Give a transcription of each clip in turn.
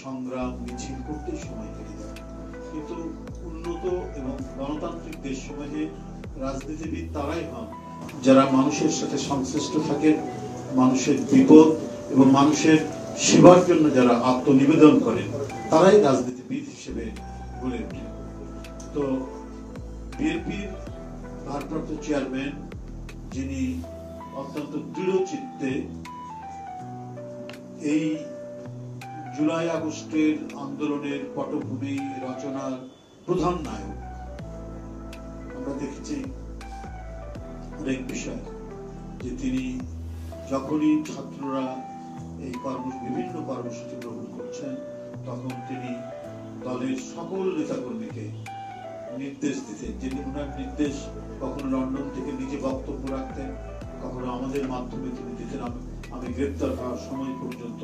সংগ্রাম মিছিল করতে সময় কেটে যায়, কিন্তু উন্নত এবং গণতান্ত্রিক দেশ সমাজে রাজনীতিবিদ তারাই হন যারা মানুষের সাথে সংশ্লিষ্ট থাকে, মানুষের বিপদ এবং মানুষের সেবার জন্য যারা আত্মনিবেদন করেন, তারাই রাজনীতিবিদ হিসেবে গড়ে ওঠে। তো বিএনপির ভারপ্রাপ্ত চেয়ারম্যান, যিনি অত্যন্ত দৃঢ় চিত্তে এই জুলাই আগস্টের আন্দোলনের পটভূমি রচনার প্রধান নায়ক, আমরা দেখেছি অনেক বিষয় যে তিনি যখনই ছাত্ররা এই বিভিন্ন কর্মসূচি গ্রহণ করছেন, তখন তিনি দলের সকল নেতাকর্মীকে নির্দেশ দিতেন, যিনি ওনার নির্দেশ কখনো লন্ডন থেকে নিজে বক্তব্য রাখতেন, কখনো আমাদের মাধ্যমে তিনি দিতেন। আমি গ্রেপ্তার হওয়ার সময় পর্যন্ত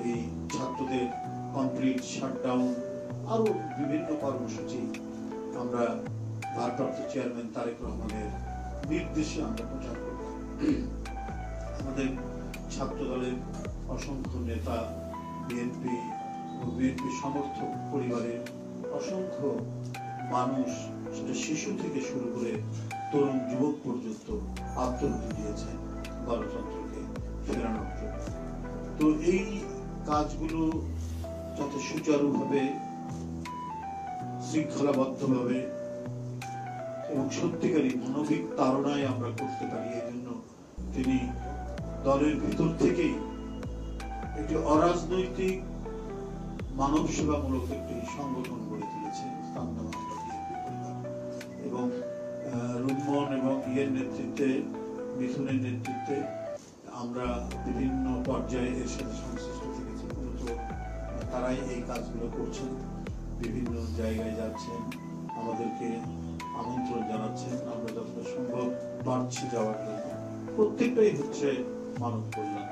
এই ছাত্রদের কমপ্লিট শাটডাউন আরো বিভিন্ন কর্মসূচি আমরা ভারপ্রাপ্ত চেয়ারম্যান তারেক রহমানের নির্দেশে আমরা প্রচার করতাম। আমাদের ছাত্র দলের অসংখ্য নেতা, বিএনপি ও বিএনপি সমর্থক পরিবারের অসংখ্য মানুষ, সেটা শিশু থেকে শুরু করে তরুণ যুবক পর্যন্ত আত্মহত্যা দিয়েছেন গণতন্ত্রকে ফেরানোর জন্য। তো এই কাজগুলো যাতে সুচারুভাবে, শৃঙ্খলাবদ্ধভাবে এবং সত্যিকারী মানবিক তাড়নায় আমরা করতে পারি, এই জন্য তিনি দলের ভিতর থেকেই একটি অরাজনৈতিক মানব সেবামূলক একটি সংগঠন গড়ে তুলেছেন এবং রুম্মন এবং নেতৃত্বে, মিথুনের নেতৃত্বে আমরা বিভিন্ন পর্যায়ে এর সাথে সংশ্লিষ্ট থেকেছি। মূলত তারাই এই কাজগুলো করছেন, বিভিন্ন জায়গায় যাচ্ছেন, আমাদেরকে আমন্ত্রণ জানাচ্ছেন, আমরা যতটা সম্ভব পারছি যাওয়ার জন্য। প্রত্যেকটাই হচ্ছে মানব কল্যাণ।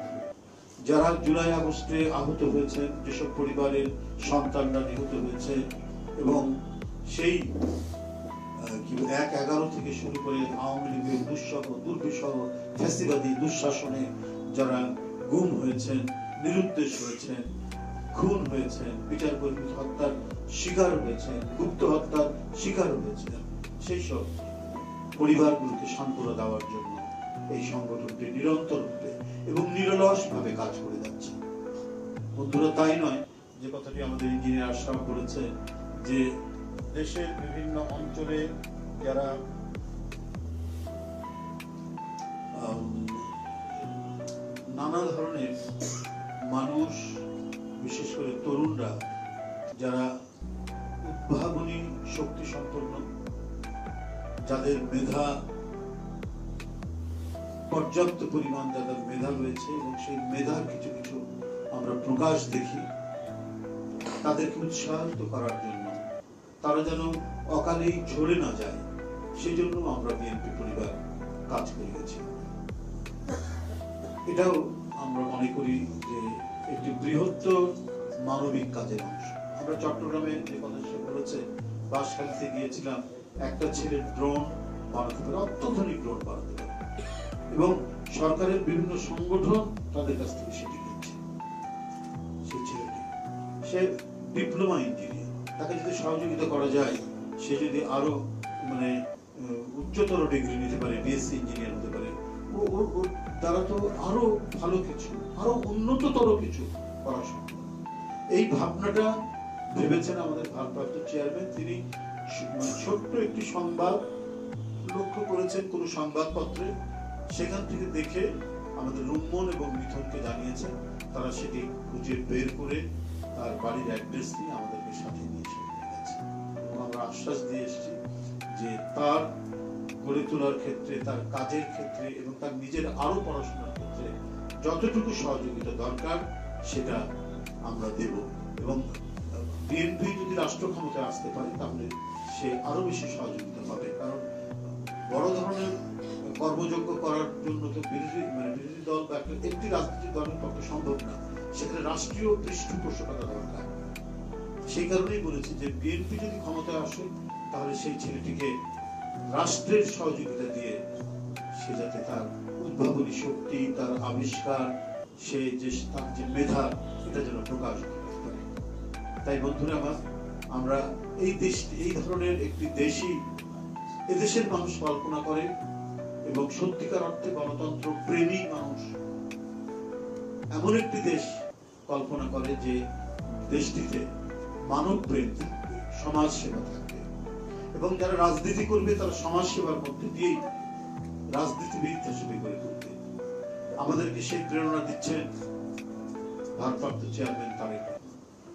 যারা জুলাই আগস্টে আহত হয়েছেন, যেসব পরিবারের সন্তানরা নিহত হয়েছে, এবং সেই ১/১১ থেকে শুরু করে আওয়ামী লীগের দুর্বিষহ ফ্যাসিবাদী দুঃশাসনে যারা গুম হয়েছেন, নিরুদ্দেশ হয়েছেন, খুন হয়েছেন, বিচার বহির্ভূত হত্যার শিকার হয়েছেন, গুপ্ত হত্যার শিকার হয়েছেন, সেই সব পরিবারগুলোকে সান্ত্বনা দেওয়ার জন্য এই সংগঠনটি নিরন্তরভাবে এবং নিরলসভাবে কাজ করে যাচ্ছে। বন্ধুরা, তাই নয় যে কথাটি আমাদের ইঞ্জিনিয়ার আশরাফ বলেছে যে দেশের বিভিন্ন অঞ্চলে যারা নানা ধরনের মানুষ, বিশেষ করে তরুণরা, যারা উদ্ভাবনী শক্তি সম্পন্ন, যাদের মেধা পর্যাপ্ত পরিমাণ, যাদের মেধা রয়েছে এবং সেই মেধার কিছু কিছু আমরা প্রকাশ দেখি, তাদেরকে উৎসাহিত করার জন্য, তারা যেন অকালেই ঝরে না যায়, সেই জন্য আমরা বিএনপি পরিবার কাজ করে গেছি। এটাও আমরা মনে করি যে একটি বৃহত্তর মানবিক কাজের অংশ। আমরা চট্টগ্রামে যে কথা সে বলেছে, বাঁশখালীতে গিয়েছিলাম, একটা ছেলে ড্রোন বানাতে পারে, অত্যাধুনিক ড্রোন বানাতে পারে, এবং সরকারের বিভিন্ন সংগঠন তাদের কাছ থেকে সেটি কিনছে। সেই ছেলেটি, সে ডিপ্লোমা ইঞ্জিনিয়ার, তাকে যদি সহযোগিতা করা যায়, সে যদি আরো উচ্চতর ডিগ্রি নিতে পারে, বিএসসি ইঞ্জিনিয়ার হতে পারে, ওর দ্বারা তো আরো ভালো কিছু, আরো উন্নততর কিছু করা সম্ভব। এই ভাবনাটা ভেবেছেন আমাদের ভারপ্রাপ্ত চেয়ারম্যান। তিনি ছোট্ট একটি সংবাদ লক্ষ্য করেছেন কোন সংবাদপত্রে, সেখান থেকে দেখে আমাদের রুম্মন এবং মিথুনকে জানিয়েছেন। তারা সেটি খুঁজে বের করে তার বাড়ির অ্যাড্রেস নিয়ে আমাদেরকে সাথে নিয়ে এসে গেছে, এবং আমরা আশ্বাস দিয়ে এসেছি যে তার গড়ে তোলার ক্ষেত্রে, তার কাজের ক্ষেত্রে এবং তার নিজের আরো পড়াশোনার ক্ষেত্রে যতটুকু সহযোগিতা দরকার সেটা আমরা দেব। এবং বিএনপি যদি রাষ্ট্র ক্ষমতায় আসতে পারে, তাহলে সে আরো বেশি সহযোগিতা পাবে, কারণ বড় ধরনের কর্মযোগ্য করার জন্য তো বিরোধী দল বা একটি রাজনৈতিক দলের পক্ষে সম্ভব না, সেখানে রাষ্ট্রীয় পৃষ্ঠপোষকতা দরকার। সেই কারণেই বলেছি যে বিএনপি যদি ক্ষমতায় আসে, তাহলে সেই ছেলেটিকে রাষ্ট্রের সহযোগিতা দিয়ে সে যাতে তার উদ্ভাবনী শক্তি, তার আবিষ্কার, তার যে মেধা, এটা যেন প্রকাশ করতে পারে। তাই বন্ধুরা আমার, আমরা এই দেশ, এই ধরনের একটি দেশই এদেশের মানুষ কল্পনা করে এবং সত্যিকার অর্থে গণতন্ত্র প্রেমী মানুষ এমন একটি দেশ কল্পনা করে যে দেশটিতে মানব প্রেম থাকবে, সমাজ সেবা থাকবে, এবং যারা রাজনীতি করবে তারা সমাজ সেবার মধ্যে দিয়েই রাজনীতিবিদ হিসেবে গড়ে তুলবে। আমাদেরকে সেই প্রেরণা দিচ্ছেন ভারপ্রাপ্ত চেয়ারম্যান তারেক রহমান।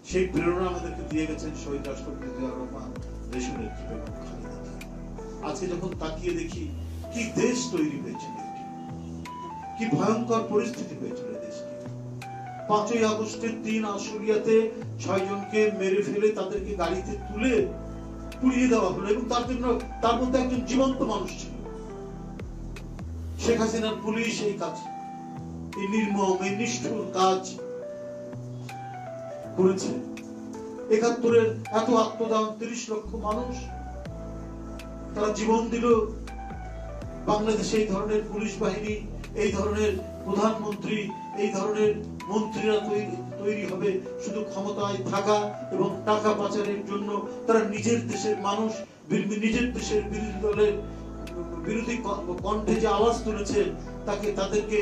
সেই প্রেরণা আমাদেরকে দিয়ে গেছেন শহীদ রাষ্ট্রপতি জিয়াউর রহমান, দেশনেত্রী বেগম খালেদা জিয়া। আজকে যখন তাকিয়ে দেখি কি দেশ তৈরি হয়েছিল, কি ভয়ঙ্কর পরিস্থিতি হয়েছিল দেশটি। 5ই আগস্টের দিন আশুলিয়াতে 6 জনকে মেরে ফেলে তাদেরকে গাড়িতে তুলে পুড়িয়ে দেওয়া হলো, এবং তার মধ্যে একজন জীবন্ত মানুষ ছিল। শেখ হাসিনার পুলিশ এই কাজ, এই নির্মম, এই নিষ্ঠুর কাজ করেছে। 71-এর এত আত্মদান, 30 লক্ষ মানুষ তারা জীবন দিল। বাংলাদেশে এই ধরনের পুলিশ বাহিনী, এই ধরনের প্রধানমন্ত্রী, এই ধরনের মন্ত্রীরা তৈরি হবে শুধু ক্ষমতায় থাকা এবং টাকা পাচারের জন্য। তারা নিজের দেশের মানুষ, নিজের দেশের বিরোধী দলের বিরোধী কণ্ঠে যে আওয়াজ তুলেছে তাদেরকে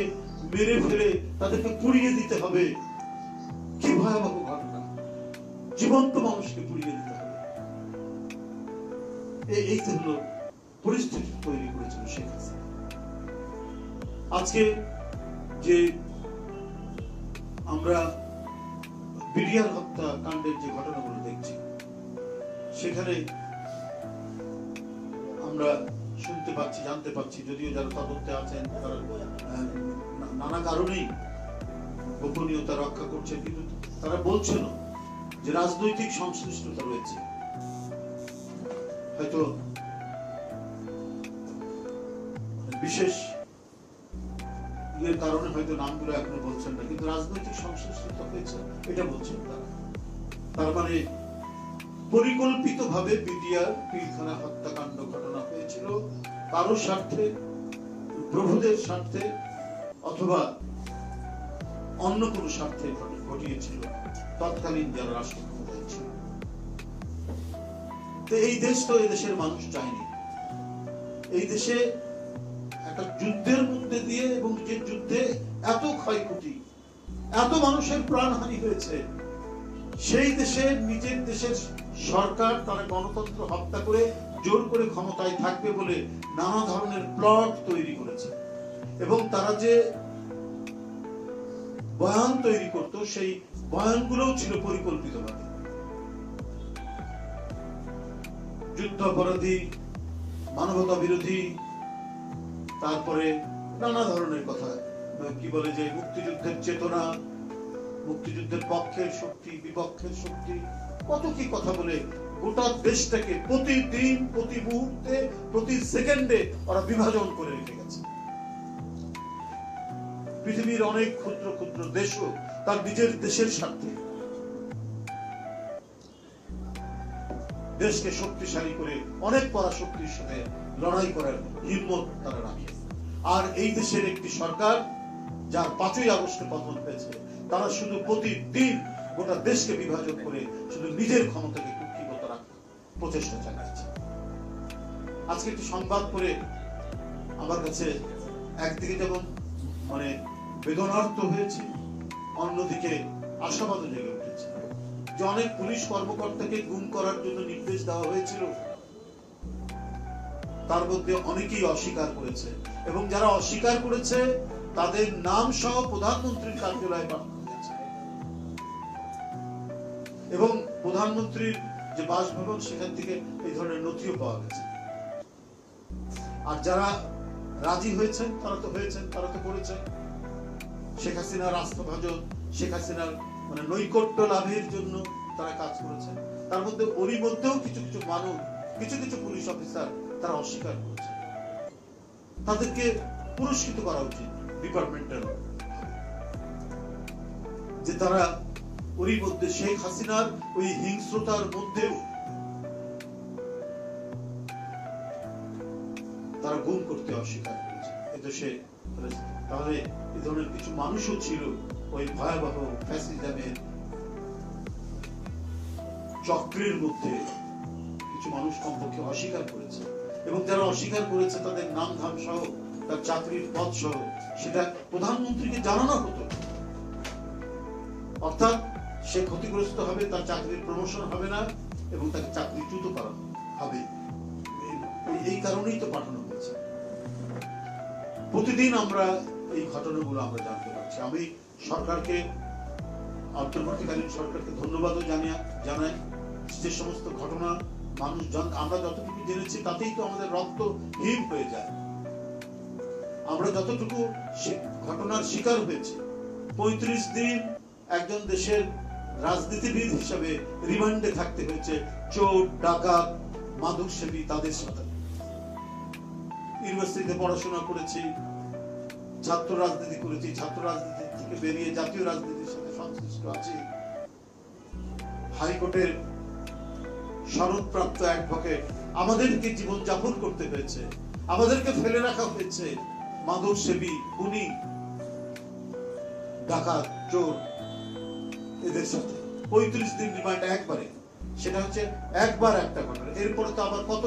মেরে ফেলে তাদেরকে পুড়িয়ে দিতে হবে। কি ভয়াবহ ঘটনা! জীবন্ত মানুষকে পুড়িয়ে দিতে হবে। এই তো হলো পরিস্থিতি তৈরি করেছিল শেখ হাসিনা। আজকে যে আমরা বিডিআর হত্যা কাণ্ডের যে ঘটনাগুলো দেখছি, সেখানে আমরা শুনতে পাচ্ছি, জানতে পাচ্ছি, যদিও যারা তদন্তে আছেন তারা নানা কারণেই গোপনীয়তা রক্ষা করছে, কিন্তু তারা বলছেন যে রাজনৈতিক সংশ্লিষ্টতা রয়েছে। হয়তো বিশেষ এর কারণে হয়তো নামগুলো এখনো বলছেন না, কিন্তু রাজনৈতিক সংশ্লিষ্টতা হয়েছে এটা বলছেন তারা। তার মানে পরিকল্পিতভাবে বিডিআর পিলখানা হত্যাকাণ্ড ঘটনা হয়েছিল কারো স্বার্থে, প্রভুদের স্বার্থে, অথবা অন্য কোনো স্বার্থে ঘটিয়েছিল তৎকালীন যারা রাষ্ট্র ক্ষমতায় ছিল। তো এই দেশ তো এদেশের মানুষ চায়নি। এই দেশে একটা যুদ্ধের মধ্যে দিয়ে, এবং যে যুদ্ধে এত ক্ষয়ক্ষতি, এত মানুষের প্রাণহানি হয়েছে, সেই দেশে নিজের দেশের সরকার তারা গণতন্ত্র হত্যা করে জোর করে ক্ষমতায় থাকবে বলে নানা ধরনের প্লট তৈরি করেছে। এবং তারা যে বয়ান তৈরি করত, সেই বয়ানগুলোও ছিল পরিকল্পিতভাবে। যুদ্ধ অপরাধী, মানবতা বিরোধী, তারপরে নানা ধরনের কথা, কি বলে যে মুক্তিযুদ্ধের চেতনা, মুক্তিযুদ্ধের পক্ষের শক্তি, বিপক্ষের শক্তি, কত কি কথা বলে গোটা দেশটাকে প্রতিদিন, প্রতি মুহূর্তে, প্রতি সেকেন্ডে ওরা বিভাজন করে রেখে গেছে। পৃথিবীর অনেক ক্ষুদ্র ক্ষুদ্র দেশও তার নিজের দেশের স্বার্থে দেশকে শক্তিশালী করে অনেক পরাশক্তির সাথে লড়াই করার হিম্মত তারা রাখে। আর এই দেশের একটি সরকার, যার 5ই আগস্টে পতন হয়েছে, তারা শুধু প্রতিদিন গোটা দেশকে বিভাজন করে শুধু নিজের ক্ষমতাকে কুক্ষিগত রাখার প্রচেষ্টা চালাচ্ছে। আজকে একটি সংবাদ পড়ে আমার কাছে একদিকে যেমন মানে বেদনার্থ হয়েছে, অন্যদিকে আশাবাদও জেগে উঠেছে যে অনেক পুলিশ কর্মকর্তাকে গুম করার জন্য নির্দেশ দেওয়া হয়েছিল, তার মধ্যে অনেকেই অস্বীকার করেছে, এবং যারা অস্বীকার করেছে তাদের নাম সহ প্রধানমন্ত্রীর কার্যালয়ে পাঠানো হয়েছে, এবং প্রধানমন্ত্রীর যে বাসভবন সেখান থেকে এই ধরনের নথিও পাওয়া গেছে। আর যারা রাজি হয়েছেন তারা তো হয়েছেন, তারা তো করেছেন। শেখ হাসিনার আস্থাভাজন, শেখ হাসিনার মানে নৈকট্য লাভের জন্য তারা কাজ করেছেন। তার মধ্যে ওরই মধ্যেও কিছু কিছু মানুষ, কিছু কিছু পুলিশ অফিসার তারা অস্বীকার করেছে। তাদেরকে পুরস্কৃত করা উচিত ডিপার্টমেন্টের, যে তারা ওরই মধ্যে শেখ হাসিনার ওই হিংস্রতার মধ্যেও তারা গুম করতে অস্বীকার করেছে এদেশে। তাহলে এই ধরনের কিছু মানুষও ছিল ওই ভয়াবহ ফ্যাসিজমের চক্রের মধ্যে কিছু মানুষ কমপক্ষে অস্বীকার করেছে, এবং যারা অস্বীকার করেছে তাদের নাম ধাম সহ, তার চাকরির পদ সহ সেটা প্রধানমন্ত্রীকে জানানো হতো। অর্থাৎ সে ক্ষতিগ্রস্ত হবে, তার চাকরির প্রমোশন হবে না এবং তাকে চাকরিচ্যুত করা হবে। এই কারণেই তো পাঠানো হয়েছে। প্রতিদিন আমরা এই ঘটনাগুলো আমরা জানতে পারছি। আমি সরকারকে, অন্তর্বর্তীকালীন সরকারকে ধন্যবাদও জানাই। যে সমস্ত ঘটনা মানুষজন আমরা যতটুকু জেনেছি তাতেই তো আমাদের রক্ত হিম হয়ে যায়। আমরা যতটুকু ঘটনার শিকার হয়েছি, 35 দিন একজন দেশের রাজনীতিবিদ হিসাবে রিমান্ডে থাকতে হয়েছে চোর, ডাকাত, মাদক সেবী তাদের সাথে। ইউনিভার্সিটিতে পড়াশোনা করেছি, ছাত্র রাজনীতি করেছি, ছাত্র রাজনীতি থেকে বেরিয়ে জাতীয় রাজনীতির সাথে সংশ্লিষ্ট আছি। হাইকোর্টের শরৎপ্রাপ্ত অ্যাডভোকেট, আমাদেরকে জীবন যাপন করতে হয়েছে, আমাদেরকে ফেলে রাখা হয়েছে মাদক সেবী, খুনি, ডাকাত, চোর এদের সাথে। 35 দিন রিমান্ড একবারে, সেটা হচ্ছে একবার একটা ঘটনা। এরপরে তো আবার কত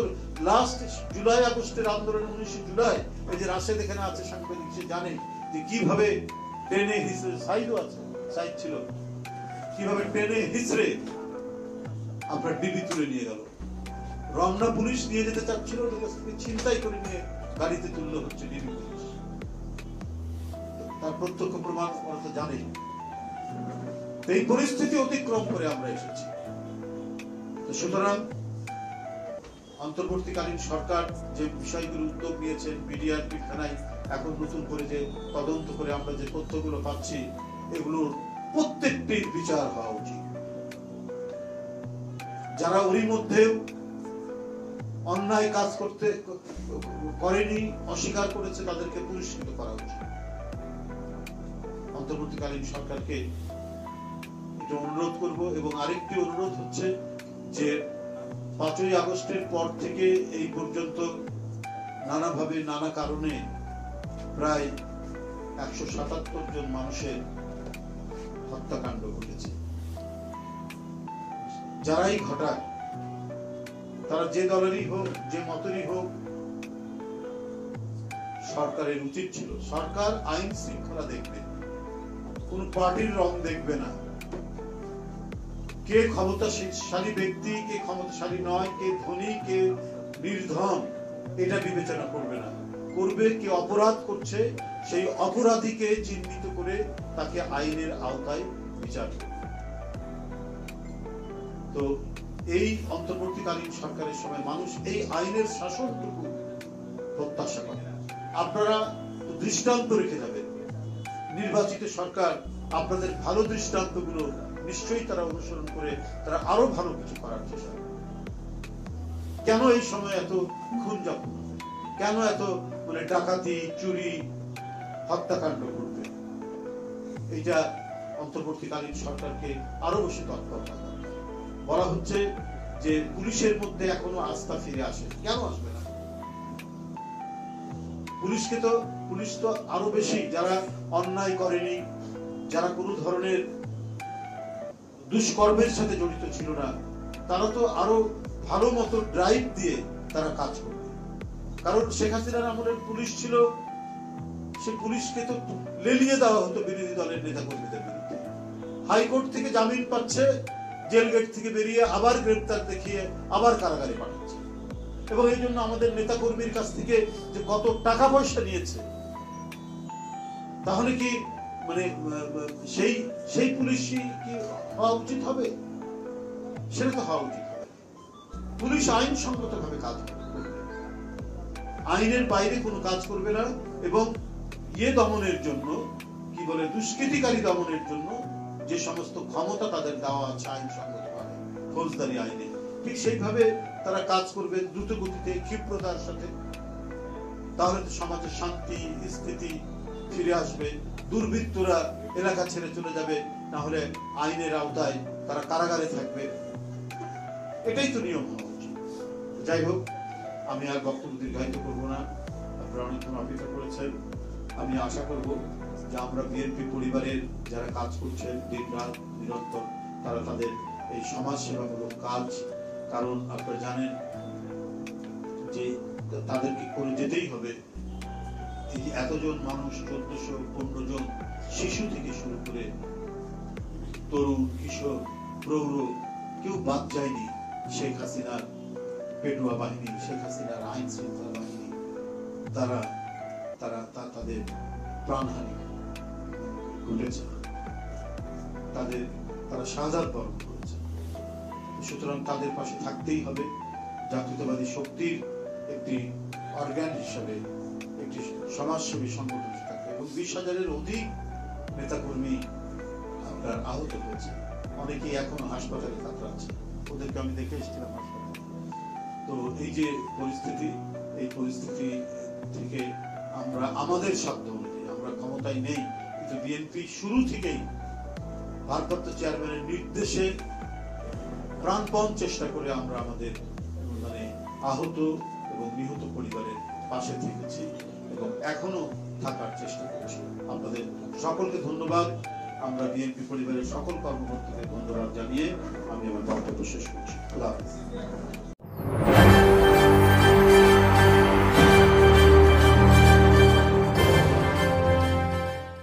লাস্ট জুলাই আগস্টের আন্দোলন, 19 জুলাই, এই যে রাশেদ এখানে আছে সাংবাদিক, সে জানে যে কিভাবে ট্রেনে হিসড়ে, সাইডও আছে, সাইড ছিল, কিভাবে ট্রেনে হিসড়ে আপনার ডিবি তুলে নিয়ে গেল। রমনা পুলিশ নিয়ে যেতে চাচ্ছিল, ছিনতাই করে নিয়ে গাড়িতে তুললো হচ্ছে ডিবি পুলিশ। তার প্রত্যক্ষ প্রমাণ ওরা তো জানে। এই পরিস্থিতি অতিক্রম করে আমরা এসেছি। সুতরাং অন্তর্বর্তীকালীন সরকার যে বিষয়গুলো উদ্যোগ নিয়েছেন, বিডিআরপি থানায় এখন নতুন করে যে তদন্ত করে আমরা যে তথ্যগুলো পাচ্ছি, এগুলোর প্রত্যেকটির বিচার হওয়া উচিত। যারা ওরই মধ্যেও অন্যায় কাজ করেনি, অস্বীকার করেছে, তাদেরকে পুরস্কৃত করা উচিত। অন্তর্বর্তীকালীন সরকারকে এটা অনুরোধ করব। এবং আরেকটি অনুরোধ হচ্ছে যে 5ই আগস্টের পর থেকে এই পর্যন্ত নানাভাবে নানা কারণে প্রায় 177 জন মানুষের হত্যাকাণ্ড ঘটেছে। যারাই ঘটায়, তারা যে দলেরই হোক, যে মতেরই হোক, সরকারের উচিত ছিল, সরকার আইন শৃঙ্খলা দেখবে, কোন পার্টির রং দেখবে না, কে ক্ষমতাশালী ব্যক্তি, কে ক্ষমতাশালী নয়, কে ধনী, কে নির্ধন, এটা বিবেচনা করবে না। করবে কে অপরাধ করছে, সেই অপরাধীকে চিহ্নিত করে তাকে আইনের আওতায় বিচার করবে। তো এই অন্তর্বর্তীকালীন সরকারের সময় মানুষ এই আইনের শাসনটুকু প্রত্যাশা করে। আপনারা দৃষ্টান্ত রেখে যাবেন, নির্বাচিত সরকার আপনাদের ভালো দৃষ্টান্তগুলো নিশ্চয়ই তারা অনুসরণ করে তারা আরো ভালো কিছু করার চেষ্টা করে। কেন এই সময় এত খুন জখম, কেন এত ডাকাতি, চুরি, হত্যাকাণ্ড ঘটবে? এইটা অন্তর্বর্তীকালীন সরকারকে আরো বেশি তৎপর করা দরকার। বলা হচ্ছে যে পুলিশের মধ্যে এখনো আস্থা ফিরে আসে, কেন আসবে না? পুলিশ তো আরো বেশি, যারা অন্যায় করেনি, যারা কোনো ধরনের দুষ্কর্মের সাথে জড়িত ছিল না, তারা তো আরো ভালো মতো ড্রাইভ দিয়ে তারা কাজ করবে। কারণ শেখ হাসিনার আমলের পুলিশ ছিল, সে পুলিশকে তো লেলিয়ে দেওয়া হতো বিরোধী দলের নেতা কর্মীদের বিরুদ্ধে। হাইকোর্ট থেকে জামিন পাচ্ছে, জেল গেট থেকে বেরিয়ে আবার গ্রেপ্তার দেখিয়ে আবার কারাগারে পাঠাচ্ছে। এবং এই জন্য আমাদের নেতা কর্মীর কাছ থেকে যে কত টাকা পয়সা নিয়েছে, তাহলে কি সেই পুলিশই কি হওয়া উচিত হবে? সেটা তো হওয়া উচিত হবে। পুলিশ আইনসঙ্গত ভাবে কাজ করবে, আইনের বাইরে কোনো কাজ করবে না। এবং দমনের জন্য, কি বলে, দুষ্কৃতিকারী দমনের জন্য যে সমস্ত ক্ষমতা তাদের দেওয়া আছে আইনসঙ্গত ভাবে, ফৌজদারি আইনে, ঠিক সেইভাবে তারা কাজ করবে দ্রুত গতিতে, ক্ষিপ্রতার সাথে। তাহলে তো সমাজে শান্তি স্থিতি ফিরে আসবে, দুর্বৃত্তরা এলাকা ছেড়ে চলে যাবে, না হলে আইনের আওতায় তারা কারাগারে থাকবে। এটাই তো নিয়ম হওয়া উচিত। যাই হোক, আমি আর বক্তব্য দীর্ঘায়িত করবো না, আপনারা অনেকক্ষণ অপেক্ষা করেছেন। আমি আশা করব যে আমরা বিএনপি পরিবারের যারা কাজ করছেন দিন রাত নিরন্তর, তারা তাদের এই সমাজ সেবামূলক কাজ। কারণ আপনারা জানেন যে তাদেরকে করে যেতেই হবে। এই যে এতজন মানুষ, 1415 জন শিশু থেকে শুরু করে তরুণ, কিশোর, প্রৌঢ়, কেউ বাদ যায়নি। শেখ হাসিনার পেটুয়া বাহিনী, শেখ হাসিনার আইন শৃঙ্খলা বাহিনী, তাদের প্রাণহানি ঘটেছে, তারা শাহাদাত বরণ করেছে। সুতরাং তাদের পাশে থাকতেই হবে। জাতীয়তাবাদী শক্তির একটি অর্গান হিসাবে, একটি সমাজসেবী সংগঠন থাকবে। এবং 20,000-এর অধিক নেতাকর্মী আপনার আহত হয়েছে, অনেকেই এখনো হাসপাতালে কাতরাচ্ছে। ওদেরকে আমি দেখে এসেছিলাম হাসপাতালে। তো এই যে পরিস্থিতি, এই পরিস্থিতি থেকে আমরা আমাদের সাধ্য অনুযায়ী, আমরা ক্ষমতায় নেই, কিন্তু বিএনপি শুরু থেকেই ভারপ্রাপ্ত চেয়ারম্যানের নির্দেশে প্রাণপণ চেষ্টা করে আমরা আমাদের আহত এবং নিহত পরিবারের পাশে থেকেছি এবং এখনো থাকার চেষ্টা করছি। আপনাদের সকলকে ধন্যবাদ। আমরা বিএনপি পরিবারের সকল কর্মকর্তাদের ধন্যবাদ জানিয়ে আমি আমার বক্তব্য শেষ করছি। আল্লাহ হাফেজ।